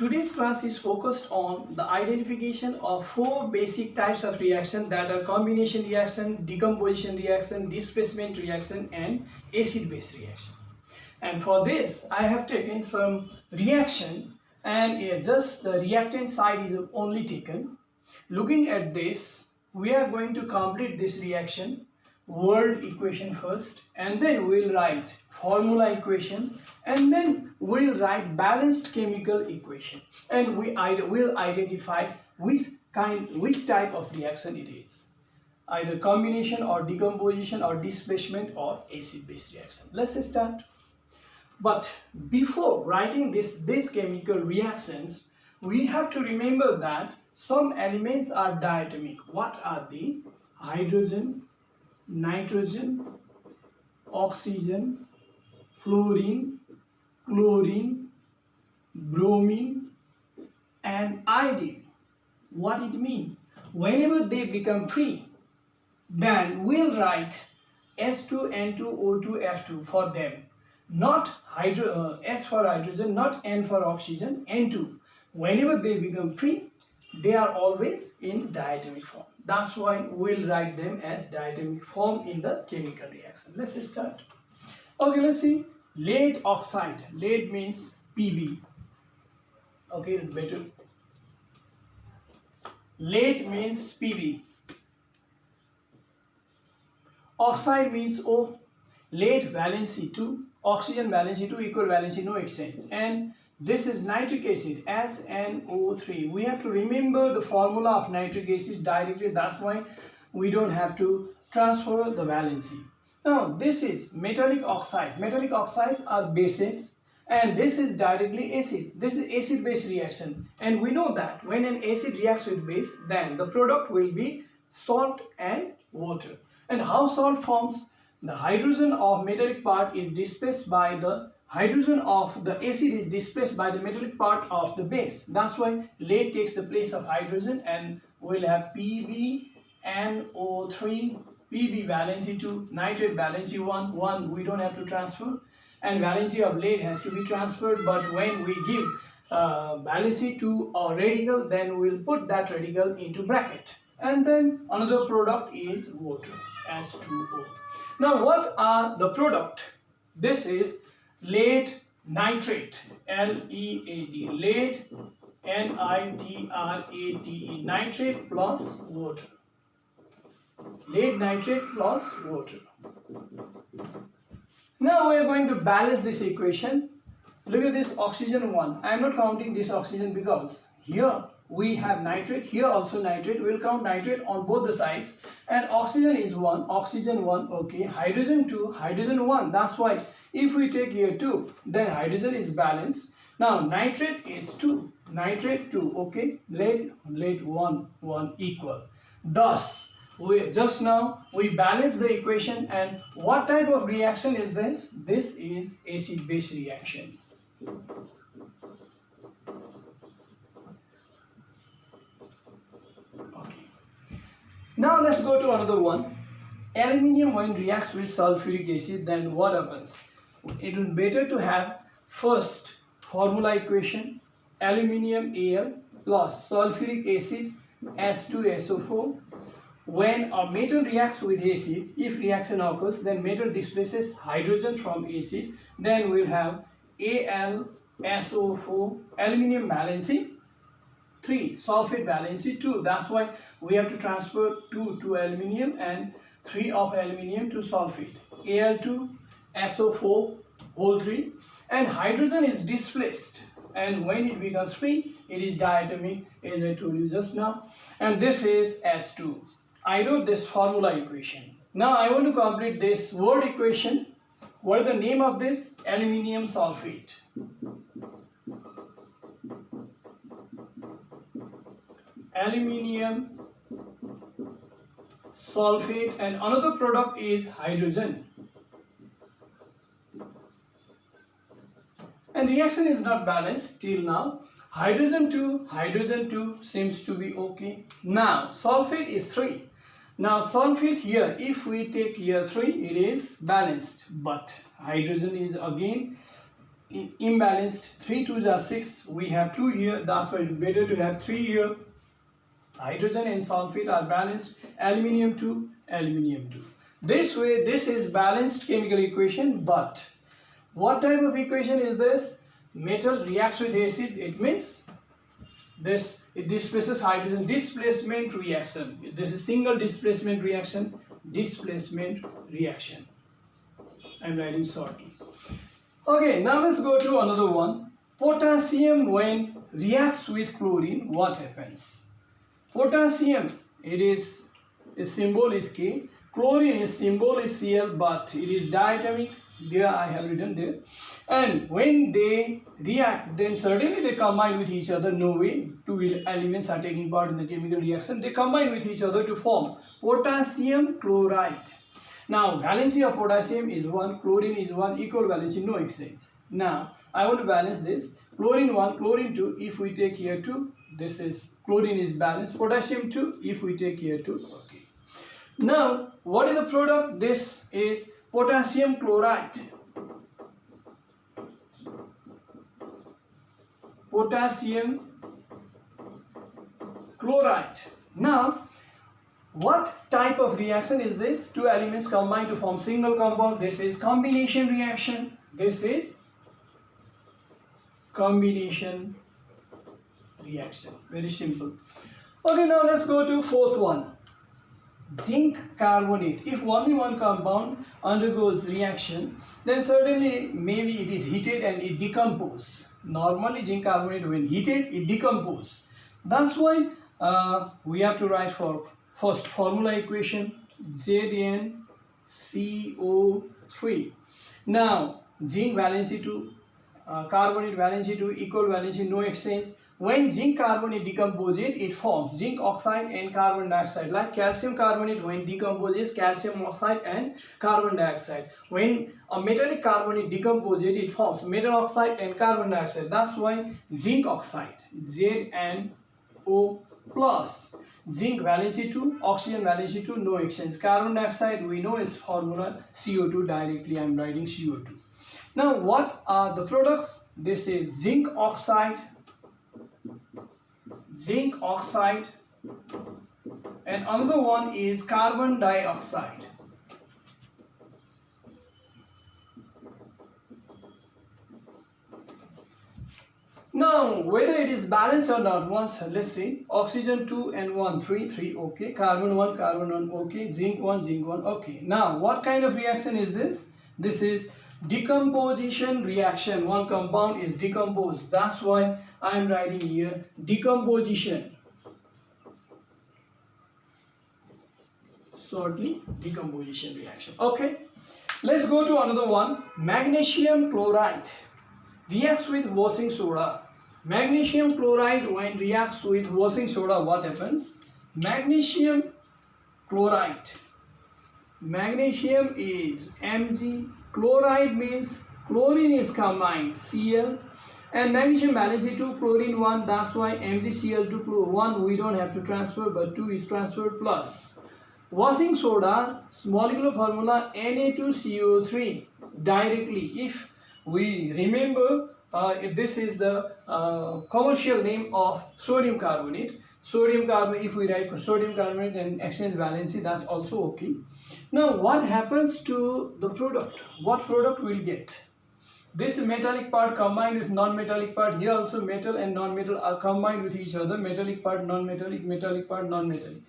Today's class is focused on the identification of four basic types of reaction that are combination reaction, decomposition reaction, displacement reaction and acid-base reaction. And for this I have taken some reaction and just the reactant side is only taken. Looking at this, we are going to complete this reaction word equation first, and then we'll write formula equation, and then we'll write balanced chemical equation, and we will identify which type of reaction it is, either combination or decomposition or displacement or acid-base reaction. Let's start. But before writing these chemical reactions, we have to remember that some elements are diatomic. What are they? Hydrogen, nitrogen, oxygen, fluorine, chlorine, bromine and iodine. What it means? Whenever they become free, then we'll write S2N2O2F2 for them. Not S for hydrogen, not N for oxygen, N2. Whenever they become free, they are always in diatomic form. That's why we'll write them as diatomic form in the chemical reaction. Let's start. Okay, let's see. Lead oxide. Lead means Pb. Okay, better. Lead means Pb. Oxide means O. Lead valency 2. Oxygen valency 2, equal valency, no exchange. And this is nitric acid, HNO3. We have to remember the formula of nitric acid directly. That's why we don't have to transfer the valency. Now this is metallic oxide. Metallic oxides are bases, and this is directly acid. This is acid-base reaction, and we know that when an acid reacts with base, then the product will be salt and water. And how salt forms? The hydrogen of metallic part is displaced by the hydrogen of the acid is displaced by the metallic part of the base. That's why lead takes the place of hydrogen, and we'll have PbNO3, Pb valency 2, nitrate valency 1, we don't have to transfer, and valency of lead has to be transferred. But when we give valency to a radical, then we'll put that radical into bracket, and then another product is water, H2O. Now what are the product? This is lead nitrate, L-E-A-D, lead, N-I-T-R-A-T-E, nitrate plus water. Lead nitrate plus water. Now we are going to balance this equation. Look at this oxygen 1. I am not counting this oxygen because here we have nitrate, here also nitrate. We will count nitrate on both the sides, and oxygen is 1, oxygen 1, okay, hydrogen 2, hydrogen 1. That's why if we take here 2, then hydrogen is balanced. Now nitrate is 2, nitrate 2, okay, lead 1 equal. Thus just now we balance the equation. And what type of reaction is this? This is acid-base reaction. Now let's go to another one. Aluminium when reacts with sulfuric acid, then what happens? It will be better to have first formula equation, aluminium Al plus sulfuric acid H2SO4. When a metal reacts with acid, if reaction occurs, then metal displaces hydrogen from acid, then we'll have AlSO4, aluminium valency 3, sulfate valency 2. That's why we have to transfer 2 to aluminium and 3 of aluminium to sulfate. Al2SO4 whole 3, and hydrogen is displaced, and when it becomes free, it is diatomic, as I told you just now, and this is S2. I wrote this formula equation. Now I want to complete this word equation. What is the name of this? Aluminium sulfate. Aluminium sulfate, and another product is hydrogen. And reaction is not balanced till now. Hydrogen 2 seems to be okay. Now sulfate is 3. Now sulfate here, if we take here 3, it is balanced, but hydrogen is again imbalanced. 3 2s are 6. We have 2 here. That's why it's better to have 3 here. Hydrogen and sulfate are balanced. Aluminium 2, aluminium 2. This way, this is balanced chemical equation. But what type of equation is this? Metal reacts with acid. It means this, it displaces hydrogen. Displacement reaction. This is single displacement reaction. Displacement reaction. I'm writing shortly. Okay, now let's go to another one. Potassium, when reacts with chlorine, what happens? Potassium, its symbol is K. Chlorine, its symbol is Cl, but it is diatomic. There I have written there. And when they react, then certainly they combine with each other. No way two elements are taking part in the chemical reaction. They combine with each other to form potassium chloride. Now, valency of potassium is 1, chlorine is 1, equal valency, no exchange. Now, I want to balance this. Chlorine 1, chlorine 2, if we take here 2, this is, chlorine is balanced. Potassium 2, if we take here 2, okay. Now, what is the product? This is potassium chloride. Potassium chloride. Now, what type of reaction is this? Two elements combine to form single compound. This is combination reaction. This is combination reaction. Very simple. Okay, now let's go to fourth one. Zinc carbonate. If only one compound undergoes reaction, then certainly maybe it is heated and it decomposes. Normally zinc carbonate, when heated, it decomposes. That's why we have to write for first formula equation ZnCO3. Now zinc valency 2, carbonate valency 2, equal valency, no exchange. When zinc carbonate decomposes, it forms zinc oxide and carbon dioxide. Like calcium carbonate, when decomposes, calcium oxide and carbon dioxide. When a metallic carbonate decomposes, it forms metal oxide and carbon dioxide. That's why zinc oxide, ZnO plus. Zinc valency 2, oxygen valency 2, no exchange. Carbon dioxide, we know its formula CO2, directly I am writing CO2. Now what are the products? This is zinc oxide, and another one is carbon dioxide. Now, whether it is balanced or not, once let's see. Oxygen 2 and 1, 3, 3, okay. Carbon 1, okay. Zinc 1, okay. Now, what kind of reaction is this? This is decomposition reaction. One compound is decomposed. That's why I am writing here decomposition. Shortly, decomposition reaction. Okay. Let's go to another one. Magnesium chloride reacts with washing soda. Magnesium chloride, when reacts with washing soda, what happens? Magnesium chloride. Magnesium is Mg. Chloride means chlorine is combined, Cl. And magnesium valency 2, chlorine 1. That's why MgCl2 1 we don't have to transfer, but 2 is transferred plus. Washing soda, molecular formula Na2CO3. Directly, if we remember, if this is the commercial name of sodium carbonate. Sodium carbonate, if we write for sodium carbonate and exchange valency, that's also okay. Now what happens to the product? What product we'll get? This metallic part combined with non-metallic part. Here also metal and non-metal are combined with each other. Metallic part, non-metallic, metallic part, non-metallic.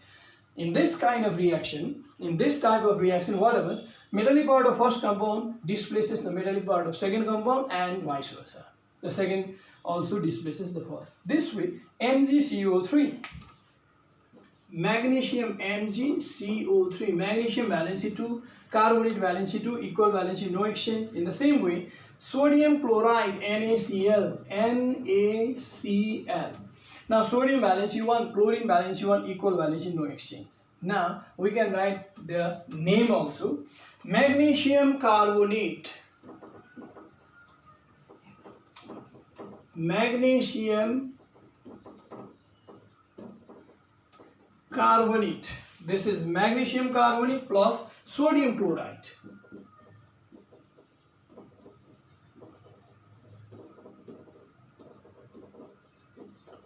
In this kind of reaction, in this type of reaction, what happens? Metallic part of first compound displaces the metallic part of second compound and vice versa. The second also displaces the first. This way, MgCO3. Magnesium MgCO3. Magnesium valency 2, carbonate valency 2, equal valency, no exchange. In the same way, sodium chloride NaCl. Now sodium valency 1, chlorine valency 1, equal valency, no exchange. Now we can write the name also. Magnesium carbonate. Magnesium carbonate. This is magnesium carbonate plus sodium chloride.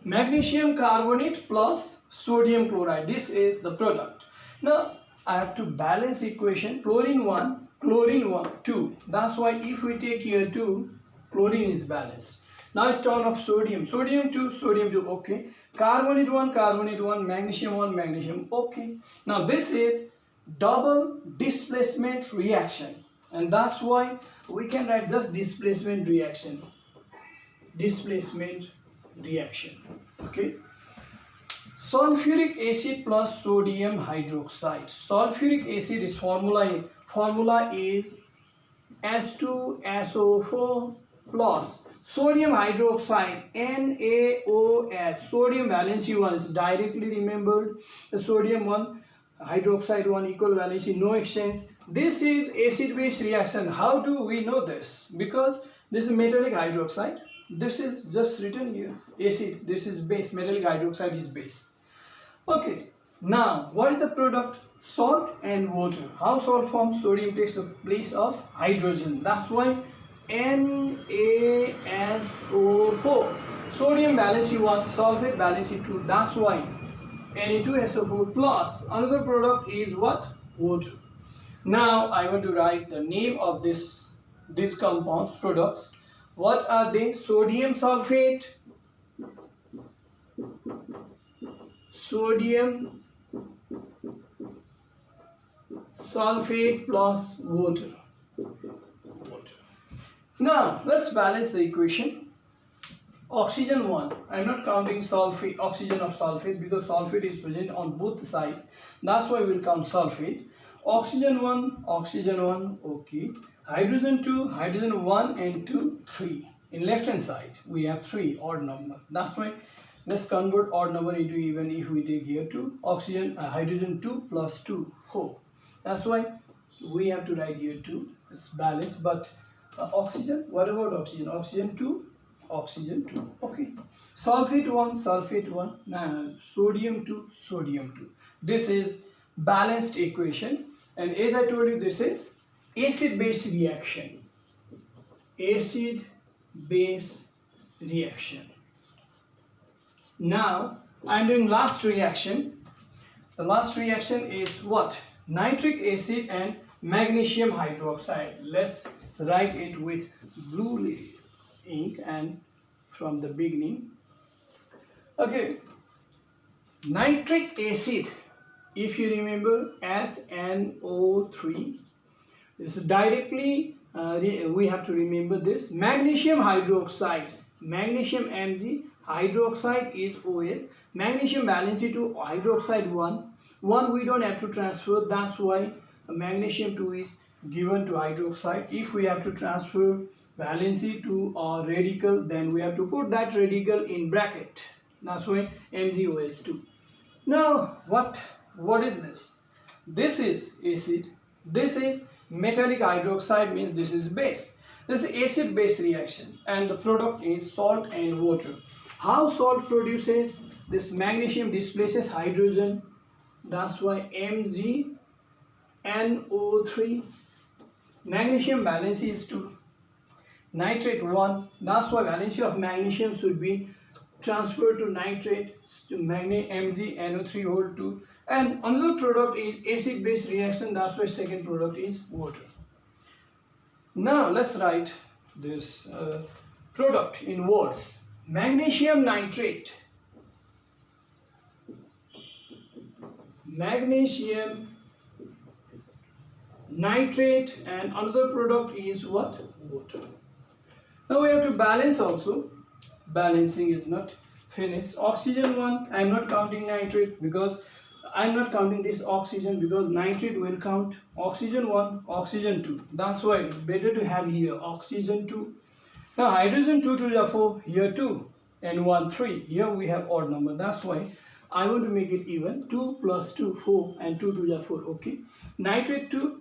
Magnesium carbonate plus sodium chloride. This is the product. Now I have to balance equation. Chlorine 1, chlorine 1, 2. That's why if we take here 2, chlorine is balanced. Now it's turn of sodium. Sodium 2, sodium 2. Okay. Carbonate 1, carbonate 1, magnesium 1, magnesium. Okay. Now this is double displacement reaction. And that's why we can write just displacement reaction. Displacement reaction. Okay. Sulfuric acid plus sodium hydroxide. Sulfuric acid is formula is H2SO4 plus sodium hydroxide NaOS. Sodium valency 1 is directly remembered. The sodium 1 hydroxide 1 equal valency, no exchange. This is acid base reaction. How do we know this? Because this is metallic hydroxide. This is just written here acid. This is base. Metallic hydroxide is base. Okay. Now what is the product? Salt and water. How salt forms? Sodium takes the place of hydrogen. That's why NaSO4. Sodium valency 1, sulfate valency 2. That's why Na2SO4 plus another product is what? Water. Now I want to write the name of these compounds, products. What are they? Sodium sulfate, sodium sulfate plus water. Now let's balance the equation. Oxygen 1, I am not counting sulfate, oxygen of sulfate, because sulfate is present on both sides. That's why we will count sulfate. Oxygen 1, okay. Hydrogen 2, hydrogen 1 and 2, 3. In left hand side, we have 3, odd number. That's why let's convert odd number into even. If we take here 2, oxygen, hydrogen 2 plus 2, 4. That's why we have to write here 2. It's balanced, but oxygen, what about oxygen? Oxygen 2, oxygen 2, okay. Sulfate 1, sodium 2, sodium 2. This is balanced equation, and as I told you, this is acid base reaction. Acid base reaction. Now I am doing last reaction. The last reaction is what? Nitric acid and magnesium hydroxide. Let's write it with blue ink and from the beginning. Okay. Nitric acid, if you remember, as NO3. This is directly we have to remember this. Magnesium hydroxide, magnesium Mg, hydroxide is OH. Magnesium valency to hydroxide 1. 1 we don't have to transfer. That's why magnesium 2 is given to hydroxide. If we have to transfer valency to a radical, then we have to put that radical in bracket. That's why MgOH2. Now what is this? This is acid. This is metallic hydroxide, means this is base. This is acid base reaction, and the product is salt and water. How salt produces? This magnesium displaces hydrogen. That's why MgNO3. Magnesium valency is 2. Nitrate 1. That's why valency of magnesium should be transferred to nitrate, to MgNO3 whole 2. And another product is acid base reaction. That's why second product is water. Now let's write this product in words. Magnesium nitrate, magnesium nitrate, and another product is what? Water. Now we have to balance also. Balancing is not finished. Oxygen 1, I am not counting nitrate because I am not counting this oxygen, because nitrate will count. Oxygen 1, oxygen 2. That's why better to have here oxygen 2. Now hydrogen 2 to the 4, here 2 and 1 3. Here we have odd number. That's why I want to make it even. 2 plus 2 4 and 2 to the 4. Okay. Nitrate 2,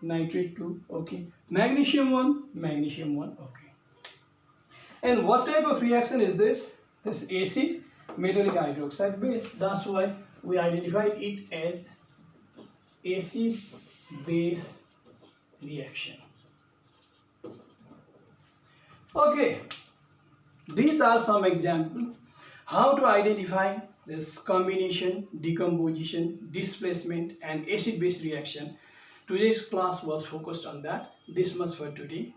nitrate 2. Okay. Magnesium 1, magnesium 1. Okay. And what type of reaction is this? This acid metallic hydroxide base. That's why we identified it as acid base reaction. Okay, these are some examples. How to identify this combination, decomposition, displacement and acid-base reaction. Today's class was focused on that. This much for today.